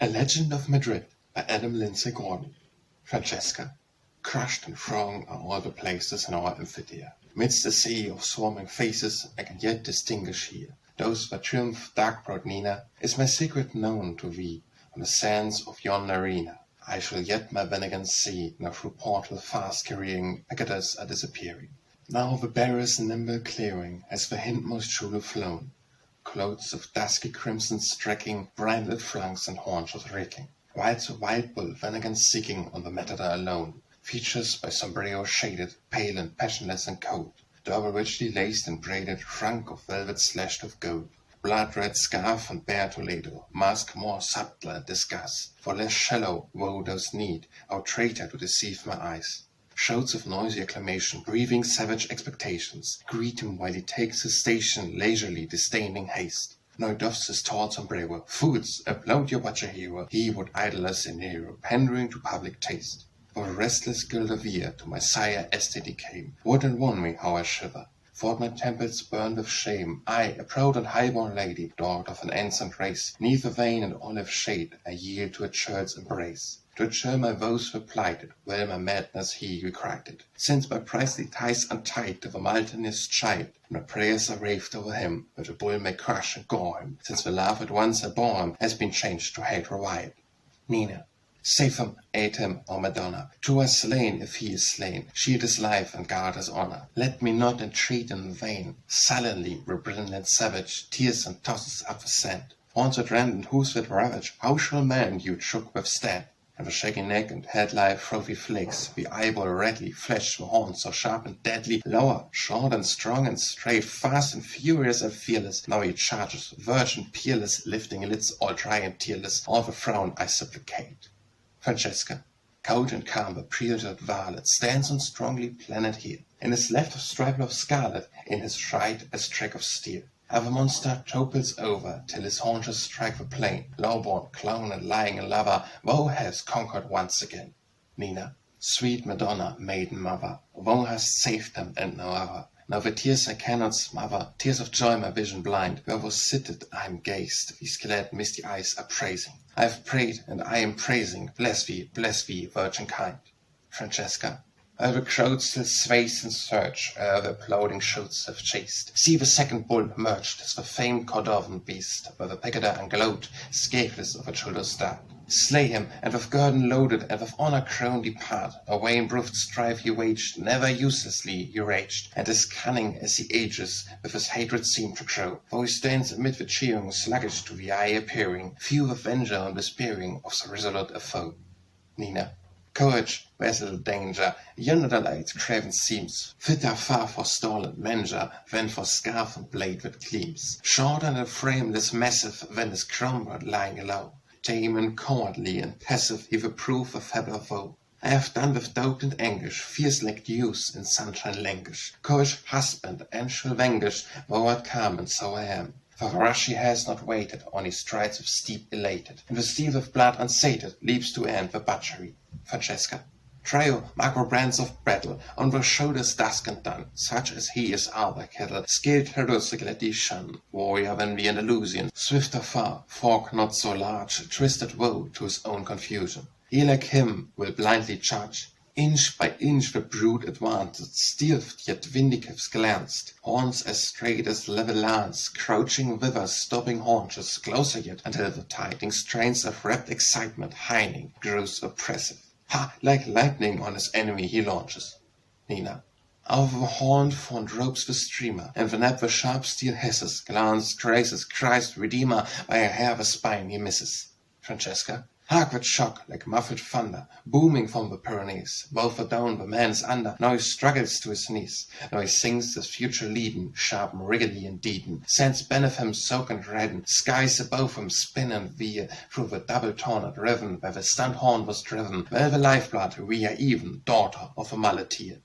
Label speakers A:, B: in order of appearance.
A: A Legend of Madrid by Lindsay. Francesca. Crushed and thronged are all the places in our amphitheatre. Midst a sea of swarming faces I can yet distinguish here those that triumph dark-browed Nina. Is my secret known to thee on the sands of yon arena? I shall yet my vengeance see, now through portal fast carrying Picadors are disappearing. Now the barrier's nimble clearing has the hindmost chulo flown, clots of dusky crimson striking, brindled flanks and haunches reeking. White's a wild bull vengeance seeking on the matador alone, features by sombrero shaded, pale and passionless and cold, double richly laced and braided, trunk of velvet slashed with gold. Blood-red scarf and bare Toledo, mask more subtle and disgust, for less shallow woe does need, our traitor to deceive my eyes. Shouts of noisy acclamation, breathing savage expectations, greet him while he takes his station, leisurely disdaining haste. Nor doffs his tall sombrero, fools, applaud your watcher hero, he would idle as a Nero, pandering to public taste. For the restless Guadalquivir to my sire estate came, would and won me how I shiver. For my temples burned with shame, I, a proud and high-born lady, daughter of an ancient race, neath a vein and olive shade, I yield to a churl's embrace. To a churl my vows were plighted, well my madness he requited, since my priestly ties untied to the multinous child, my prayers are raved over him, but the bull may crush and gore him, since the love at once I bore him has been changed to hate reviled. Nina. Save him, aid him, O Madonna, to us slain if he is slain, shield his life and guard his honor. Let me not entreat in vain, sullenly Brindled savage, tears and tosses up the sand. Horns that rend and hoofs that ravage, how shall man you shook withstand? And the shaggy neck and head like trophy flakes, the eyeball redly, flesh the horns so sharp and deadly, lower, short and strong and straight, fast and furious and fearless. Now he charges, virgin peerless, lifting lids all dry and tearless, all the frown I supplicate. Francesca, cold and calm, the prelate varlet, stands on strongly planet here. In his left a stripe of scarlet, in his right a streak of steel. How the monster toples over, till his haunches strike the plain. Lowborn, clown and lying lover, woe has conquered once again. Nina, sweet Madonna, maiden mother, woe has saved them and no other. Now the tears I cannot smother, tears of joy my vision blind. Where was seated I am gazed, these glad misty eyes are praising. I have prayed and I am praising, bless thee, virgin kind. Francesca. The crowd still sways in search, the applauding shouts have chased. See the second bull emerged as the famed Cordovan beast, where the Picador and gloat, scatheless of a churl's dart. Slay him, and with guerdon loaded, and with honor crowned depart. Away in brute strife he waged, never uselessly he raged, and as cunning as he ages, with his hatred seemed to grow. For he stands amid the cheering, sluggish to the eye appearing, few with avenger and despairing of so resolute a foe. Nina. Courage, where's little danger? Yonder the light craven seems, fitter far for stall and manger than for scarf and blade that gleams. Shorter and frameless massive than his cromwell lying low. Tame and cowardly and passive, he will prove a fabler foe. I have done with doubt and anguish, fierce like dews in sunshine languish. Courage husband and shall vanquish, though I'd come and so I am. For the rush he has not waited, on his strides of steep elated, and with steel of blood unsated, leaps to end the butchery. Francesca. Traitor, macro brands of battle, on their shoulders dusk and dun, such as he is other cattle, skilled heroically shun, warrior than the Andalusian, swifter far, fork not so large, twisted woe to his own confusion. He like him will blindly charge. Inch by inch the brute advanced, stealthed yet vindictive glanced, horns as straight as level lance, crouching withers, stopping haunches, closer yet, until the tiding strains of rapt excitement, hining, grows oppressive. Ha! Like lightning on his enemy he launches. Nina. Out of the horned font ropes the streamer, and when at the sharp steel hisses, glance graces Christ Redeemer, by a hair the spine he misses. Francesca. Hark that shock, like muffled thunder, booming from the Pyrenees. Both are down, the man is under, now he struggles to his knees. Now he sings his future leaden, sharp Wrigley and Deedon. Sands beneath him soak and redden, skies above him spin and veer, through the double tornado riven, where the stunned horn was driven. Well the lifeblood, we are even, daughter of a muleteer.